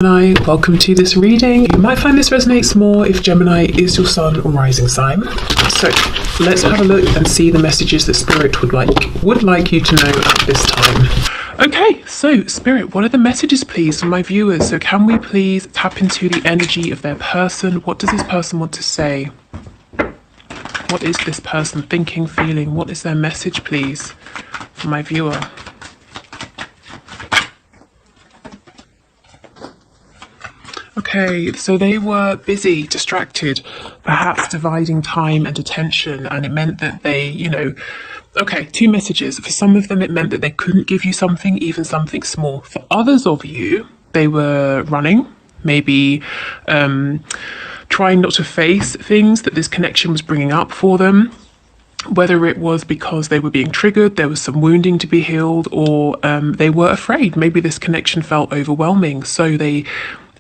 Gemini, welcome to this reading. You might find this resonates more if Gemini is your sun or rising sign. So let's have a look and see the messages that Spirit would like you to know at this time. Okay, so Spirit, what are the messages please for my viewers? So can we please tap into the energy of their person? What does this person want to say? What is this person thinking, feeling? What is their message please for my viewer? Okay, so they were busy, distracted, perhaps dividing time and attention, and it meant that they, okay, two messages. For some of them, it meant that they couldn't give you something, even something small. For others of you, they were running, maybe trying not to face things that this connection was bringing up for them. Whether it was because they were being triggered, there was some wounding to be healed, or they were afraid. Maybe this connection felt overwhelming, so they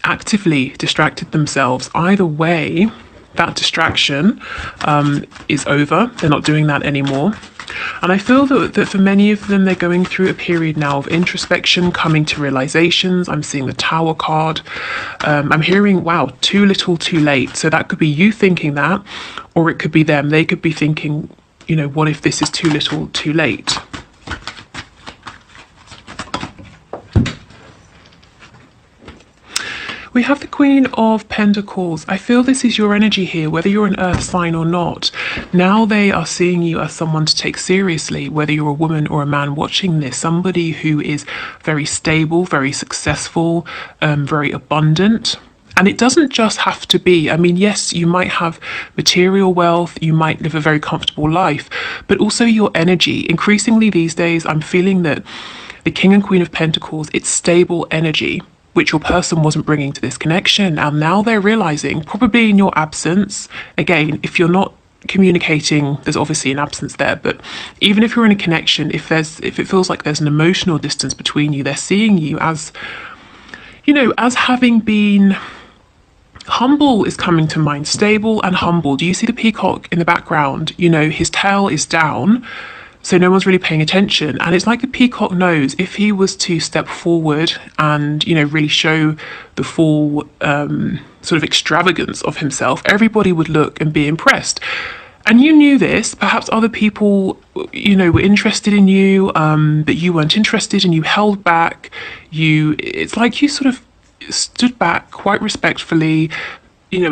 actively distracted themselves. Either way, that distraction is over. They're not doing that anymore. And I feel that for many of them, they're going through a period now of introspection, coming to realizations. I'm seeing the Tower card. I'm hearing, wow, too little, too late. So that could be you thinking that, or it could be them. They could be thinking, what if this is too little, too late? We have the Queen of Pentacles. I feel this is your energy here, whether you're an earth sign or not. Now they are seeing you as someone to take seriously, whether you're a woman or a man watching this, somebody who is very stable, very successful, very abundant. And it doesn't just have to be, yes, you might have material wealth, you might live a very comfortable life, but also your energy. Increasingly these days, I'm feeling that the King and Queen of Pentacles, it's stable energy, which your person wasn't bringing to this connection. And now they're realizing, probably in your absence, again, if you're not communicating, there's obviously an absence there, but even if you're in a connection, if it feels like there's an emotional distance between you, they're seeing you as, as having been humble is coming to mind. Stable and humble. Do you see the peacock in the background? His tail is down, so no one's really paying attention. And it's like the peacock knows if he was to step forward and, really show the full sort of extravagance of himself, everybody would look and be impressed. And you knew this. Perhaps other people, were interested in you, but you weren't interested and you held back. It's like you sort of stood back quite respectfully,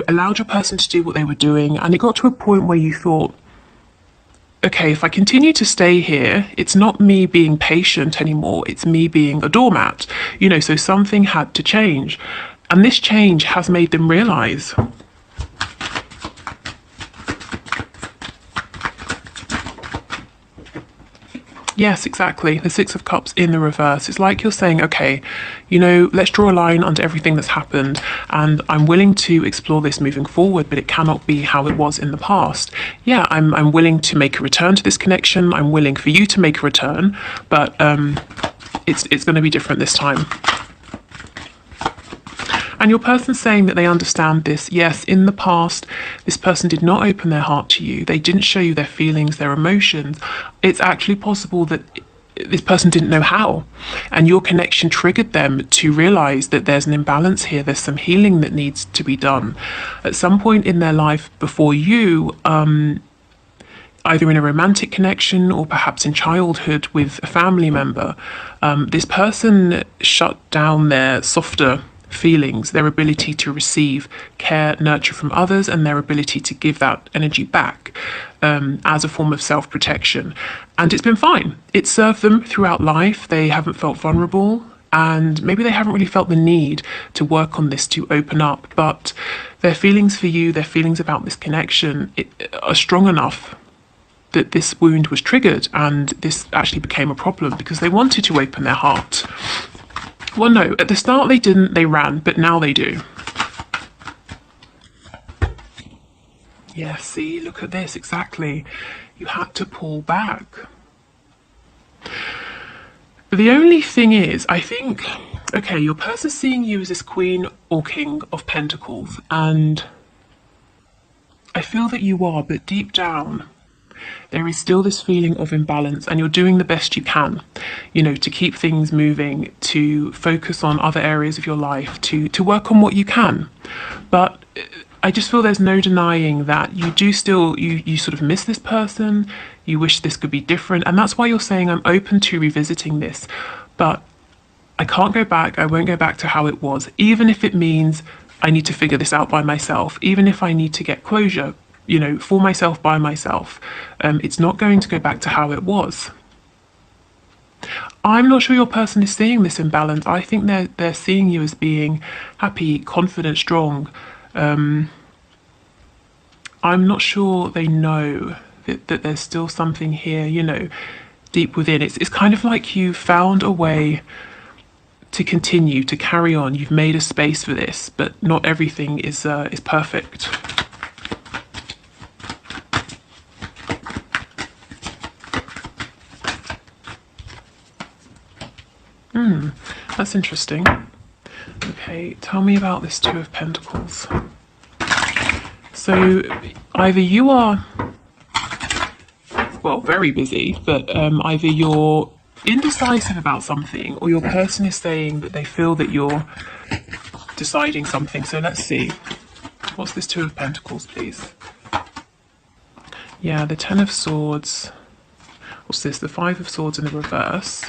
allowed your person to do what they were doing. And it got to a point where you thought, okay, if I continue to stay here, it's not me being patient anymore, it's me being a doormat. So something had to change. And this change has made them realize, yes, exactly. The Six of Cups in the reverse. It's like you're saying, okay, let's draw a line under everything that's happened, and I'm willing to explore this moving forward, but it cannot be how it was in the past. Yeah, I'm willing to make a return to this connection. I'm willing for you to make a return, but it's going to be different this time. And your person's saying that they understand this. Yes, in the past, this person did not open their heart to you. They didn't show you their feelings, their emotions. It's actually possible that this person didn't know how. And your connection triggered them to realize that there's an imbalance here. There's some healing that needs to be done. At some point in their life before you, either in a romantic connection or perhaps in childhood with a family member, this person shut down their softer feelings, their ability to receive care, nurture from others, and their ability to give that energy back as a form of self-protection. And it's been fine. It served them throughout life. They haven't felt vulnerable, and maybe they haven't really felt the need to work on this, to open up. But their feelings for you, their feelings about this connection are strong enough that this wound was triggered, and this actually became a problem because they wanted to open their heart. Well, no, at the start they didn't, they ran, but now they do. Yeah, see, look at this, exactly. You had to pull back. The only thing is, I think, okay, your person's seeing you as this Queen or King of Pentacles, and I feel that you are, but deep down, There is still this feeling of imbalance, and you're doing the best you can, you know, to keep things moving, to focus on other areas of your life, to work on what you can. But I just feel there's no denying that you do still, you sort of miss this person, you wish this could be different, and that's why you're saying I'm open to revisiting this, but I can't go back, I won't go back to how it was, even if it means I need to figure this out by myself, even if I need to get closure, you know, for myself, by myself. It's not going to go back to how it was. I'm not sure your person is seeing this imbalance. I think they're seeing you as being happy, confident, strong. I'm not sure they know that there's still something here, you know, deep within. It's kind of like you found a way to continue, to carry on. You've made a space for this, but not everything is perfect. That's interesting. Okay, tell me about this Two of Pentacles. So either you are, well, very busy, but either you're indecisive about something, or your person is saying that they feel that you're deciding something. So let's see. What's this Two of Pentacles, please? Yeah, the Ten of Swords. What's this? The Five of Swords in the reverse.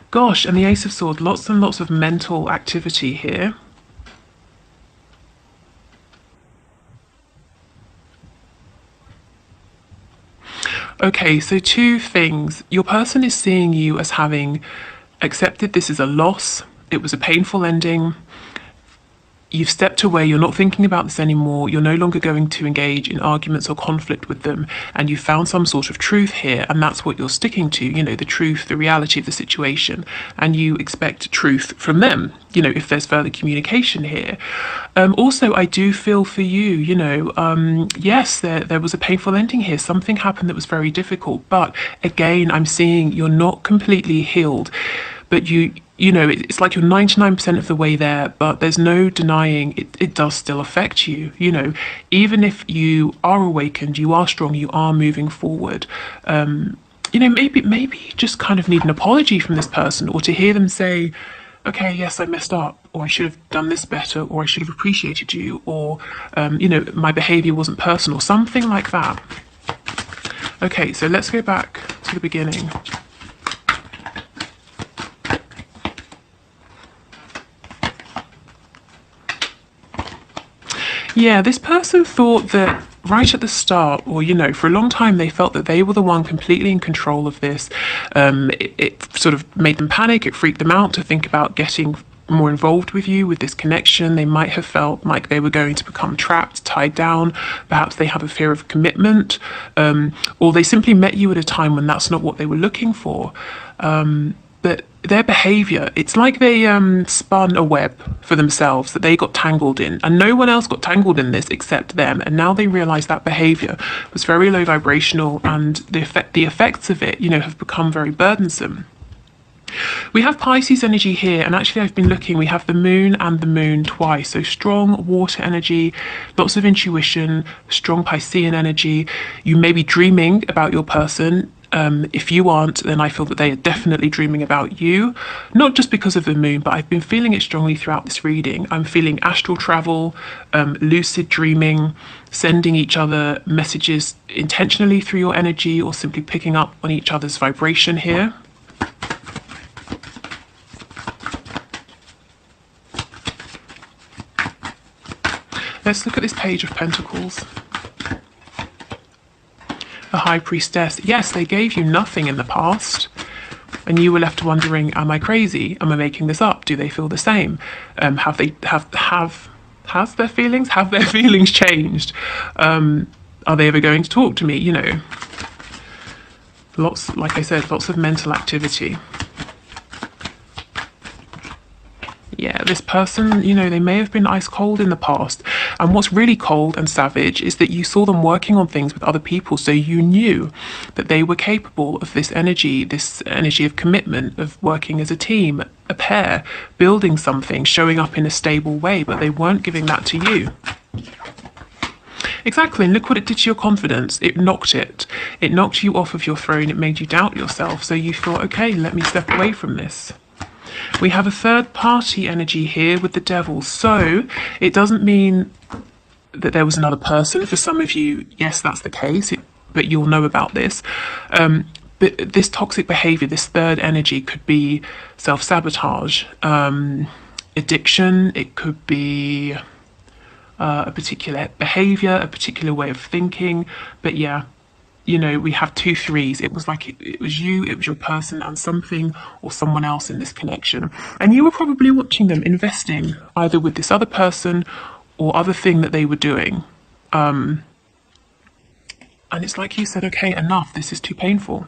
Gosh, and the Ace of Swords. Lots and lots of mental activity here. Okay, so two things. Your person is seeing you as having accepted this is a loss. It was a painful ending. You've stepped away, you're not thinking about this anymore, you're no longer going to engage in arguments or conflict with them, and you found some sort of truth here, and that's what you're sticking to, you know, the truth, the reality of the situation, and you expect truth from them, you know, if there's further communication here. Also, I do feel for you, you know, yes, there was a painful ending here, something happened that was very difficult, but again, I'm seeing you're not completely healed, but you know, it's like you're 99% of the way there, but there's no denying it does still affect you. You know, even if you are awakened, you are strong, you are moving forward. You know, maybe you just kind of need an apology from this person, or to hear them say, okay, yes, I messed up, or I should have done this better, or I should have appreciated you, or, you know, my behavior wasn't personal, something like that. Okay, so let's go back to the beginning. Yeah, this person thought that right at the start, or, you know, for a long time, they felt that they were the one completely in control of this. It sort of made them panic. It freaked them out to think about getting more involved with you, with this connection. They might have felt like they were going to become trapped, tied down. Perhaps they have a fear of commitment, or they simply met you at a time when that's not what they were looking for. But their behavior, it's like they spun a web for themselves that they got tangled in, and no one else got tangled in this except them. And now they realize that behavior was very low vibrational, and the effects of it, you know, have become very burdensome. We have Pisces energy here, and actually I've been looking, we have the moon and the moon twice, so strong water energy, lots of intuition, strong Piscean energy. You may be dreaming about your person. If you aren't, then I feel that they are definitely dreaming about you, not just because of the moon, but I've been feeling it strongly throughout this reading. I'm feeling astral travel, lucid dreaming, sending each other messages intentionally through your energy, or simply picking up on each other's vibration here. Let's look at this Page of Pentacles. A High Priestess. Yes, they gave you nothing in the past, and you were left wondering, am I crazy? Am I making this up? Do they feel the same? Have their feelings changed? Are they ever going to talk to me? You know, lots, like I said, lots of mental activity. Yeah, this person, you know, they may have been ice cold in the past. And what's really cold and savage is that you saw them working on things with other people. So you knew that they were capable of this energy of commitment, of working as a team, a pair, building something, showing up in a stable way, but they weren't giving that to you. Exactly, and look what it did to your confidence. It knocked it. It knocked you off of your throne. It made you doubt yourself. So you thought, okay, let me step away from this. We have a third party energy here with the devil. So it doesn't mean that there was another person. For some of you, yes, that's the case, but you'll know about this. But this toxic behavior, this third energy, could be self-sabotage, addiction. It could be a particular behavior, a particular way of thinking. But yeah, you know, we have 2 3s. It was like it was you, it was your person, and something or someone else in this connection. And you were probably watching them investing either with this other person or other thing that they were doing. And it's like you said, okay, enough, this is too painful.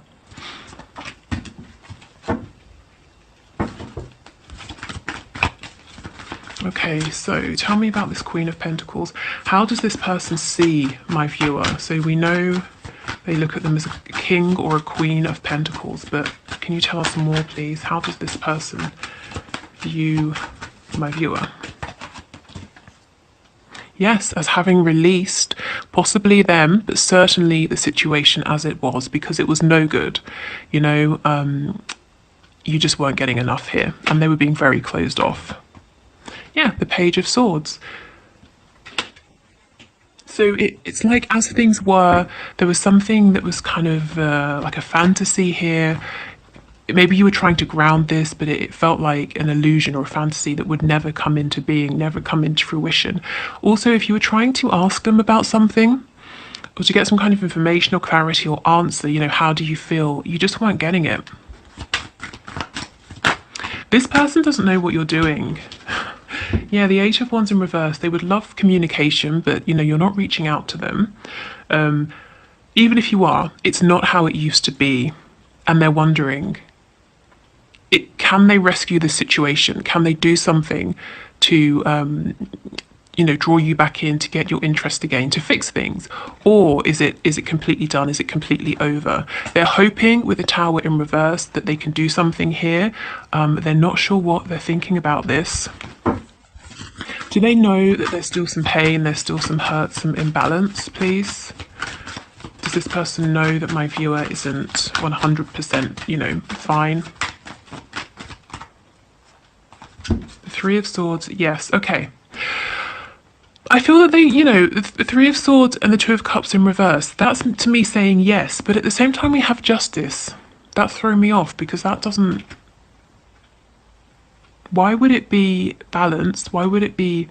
Okay, so tell me about this Queen of Pentacles. How does this person see my viewer? So we know they look at them as a king or a queen of pentacles, but can you tell us more, please? How does this person view my viewer? Yes, as having released possibly them, but certainly the situation as it was, because it was no good. You know, you just weren't getting enough here, and they were being very closed off. Yeah, the Page of Swords. So it's like as things were, there was something that was kind of like a fantasy here. Maybe you were trying to ground this, but it felt like an illusion or a fantasy that would never come into being, never come into fruition. Also, if you were trying to ask them about something, or to get some kind of information or clarity or answer, you know, how do you feel? You just weren't getting it. This person doesn't know what you're doing. Yeah, the Eight of Wands in reverse. They would love communication, but, you know, you're not reaching out to them. Even if you are, it's not how it used to be. And they're wondering, can they rescue the situation? Can they do something to, you know, draw you back in, to get your interest again, to fix things? Or is it completely done? Is it completely over? They're hoping with the Tower in reverse that they can do something here. They're not sure what they're thinking about this. Do they know that there's still some pain, there's still some hurt, some imbalance, please? Does this person know that my viewer isn't 100%, you know, fine? The Three of Swords, yes, okay. I feel that they, you know, the Three of Swords and the Two of Cups in reverse, that's to me saying yes, but at the same time we have Justice. That's thrown me off, because that doesn't... Why would it be balanced? Why would it be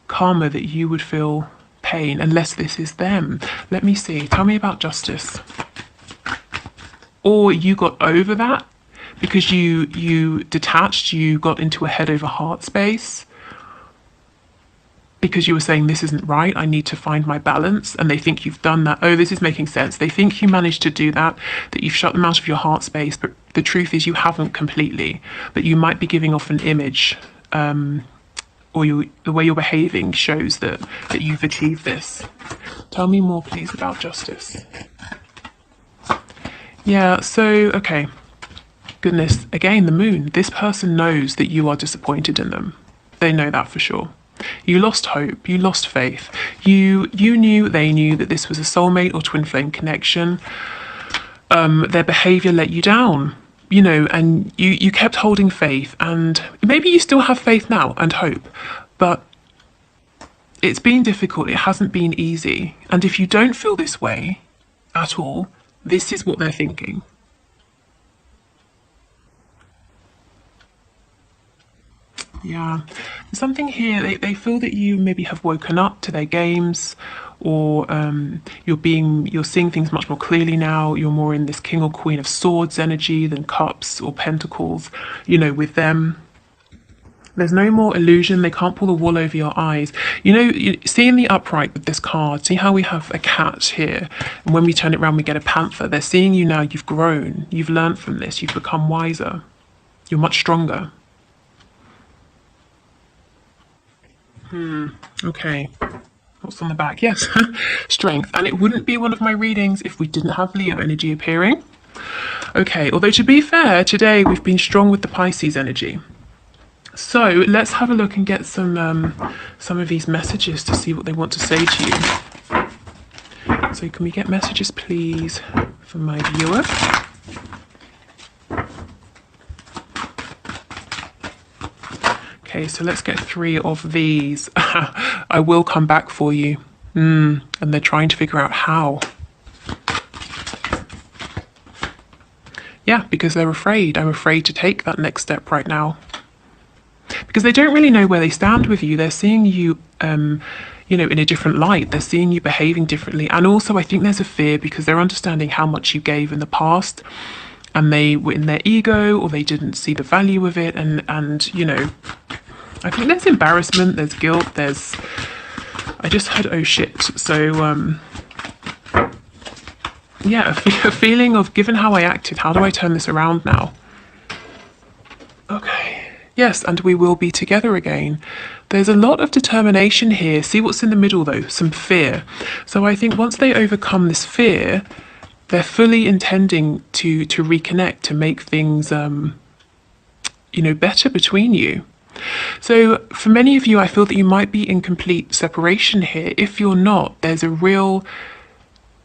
karma that you would feel pain unless this is them? Let me see. Tell me about Justice. Or you got over that because you detached, you got into a head over heart space because you were saying this isn't right, I need to find my balance, and they think you've done that. Oh, this is making sense. They think you managed to do that, that you've shut them out of your heart space, but the truth is you haven't completely, but you might be giving off an image, or the way you're behaving shows that you've achieved this. Tell me more, please, about Justice. Yeah, so, okay. Goodness, again, the Moon. This person knows that you are disappointed in them. They know that for sure. You lost hope, you lost faith. You knew, they knew that this was a soulmate or twin flame connection. Their behavior let you down, you know, and you kept holding faith, and maybe you still have faith now and hope, but it's been difficult, it hasn't been easy. And if you don't feel this way at all, this is what they're thinking. Yeah, there's something here. They feel that you maybe have woken up to their games, or you're seeing things much more clearly now. You're more in this King or Queen of Swords energy than Cups or Pentacles. You know, with them, there's no more illusion. They can't pull the wool over your eyes. You know, seeing the upright with this card, see how we have a cat here, and when we turn it around, we get a panther. They're seeing you now. You've grown. You've learned from this. You've become wiser. You're much stronger. Okay. What's on the back? Yes, strength. And it wouldn't be one of my readings if we didn't have Leo energy appearing. Okay, although to be fair, today we've been strong with the Pisces energy. So let's have a look and get some of these messages to see what they want to say to you. So can we get messages, please, for my viewer? Okay, so let's get 3 of these. I will come back for you. And they're trying to figure out how. Yeah, because they're afraid. I'm afraid to take that next step right now. Because they don't really know where they stand with you. They're seeing you, you know, in a different light. They're seeing you behaving differently. And also, I think there's a fear because they're understanding how much you gave in the past. And they were in their ego, or they didn't see the value of it. And you know, I think there's embarrassment, there's guilt, there's... I just heard, oh shit. So, yeah, a feeling of, given how I acted, how do I turn this around now? Okay. Yes, and we will be together again. There's a lot of determination here. See what's in the middle, though? Some fear. So I think once they overcome this fear, they're fully intending to reconnect, to make things, you know, better between you. So for many of you, I feel that you might be in complete separation here. If you're not, there's a real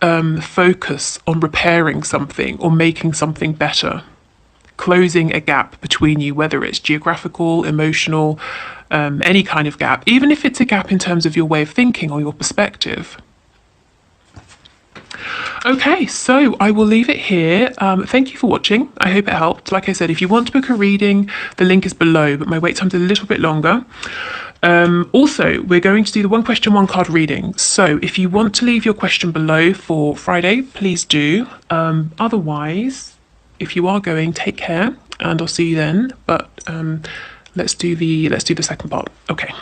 focus on repairing something or making something better, closing a gap between you, whether it's geographical, emotional, any kind of gap, even if it's a gap in terms of your way of thinking or your perspective. Okay, so I will leave it here. Thank you for watching. I hope it helped. Like I said, if you want to book a reading, the link is below, but my wait time's a little bit longer. Also, we're going to do the 1 question, 1 card reading. So if you want to leave your question below for Friday, please do. Otherwise, if you are going, take care and I'll see you then. But let's do the second part. Okay.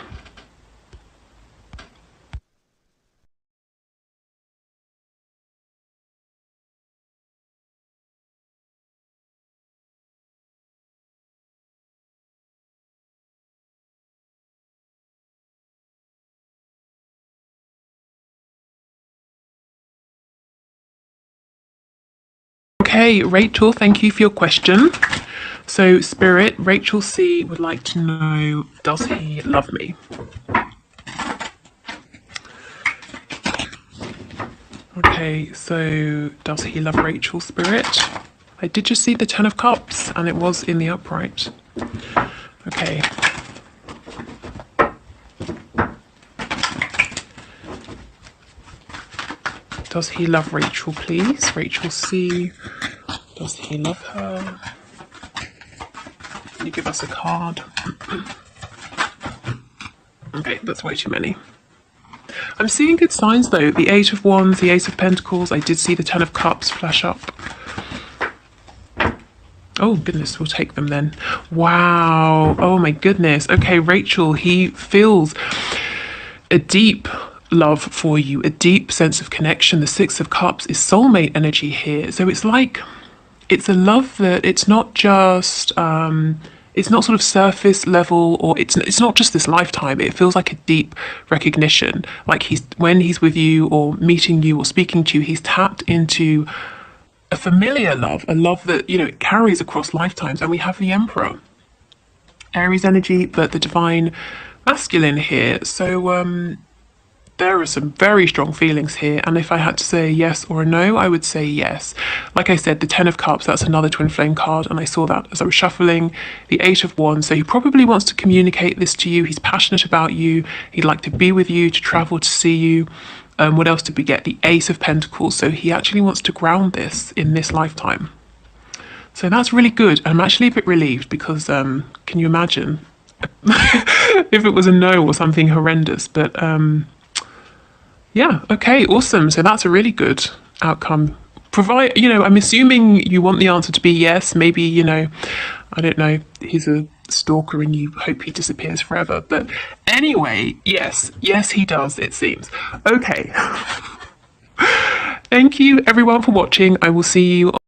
Okay, Rachel, thank you for your question. So, Spirit, Rachel C would like to know, does he love me? Okay, so does he love Rachel, Spirit? I did just see the 10 of Cups and it was in the upright. Okay. Does he love Rachel, please? Rachel C. Does he love her? Can you give us a card? Okay, that's way too many. I'm seeing good signs though. The 8 of Wands, the Ace of Pentacles. I did see the 10 of Cups flash up. Oh goodness, we'll take them then. Wow. Oh my goodness. Okay, Rachel, he feels a deep love for you, a deep sense of connection. The 6 of Cups is soulmate energy here. So it's like, it's a love that it's not just, it's not sort of surface level, or it's not just this lifetime. It feels like a deep recognition. Like when he's with you or meeting you or speaking to you, he's tapped into a familiar love, a love that, you know, it carries across lifetimes. And we have the Emperor, Aries energy, but the divine masculine here. So, there are some very strong feelings here, and if I had to say a yes or a no, I would say yes. Like I said, the 10 of Cups, that's another twin flame card, and I saw that as I was shuffling. The 8 of Wands, so he probably wants to communicate this to you. He's passionate about you. He'd like to be with you, to travel, to see you. What else did we get? The Ace of Pentacles, so he actually wants to ground this in this lifetime. So that's really good. I'm actually a bit relieved because can you imagine if it was a no or something horrendous? But yeah, okay, awesome. So that's a really good outcome. Provide, you know, I'm assuming you want the answer to be yes. Maybe, you know, I don't know, he's a stalker and you hope he disappears forever. But anyway, yes, he does, it seems. Okay. Thank you everyone for watching. I will see you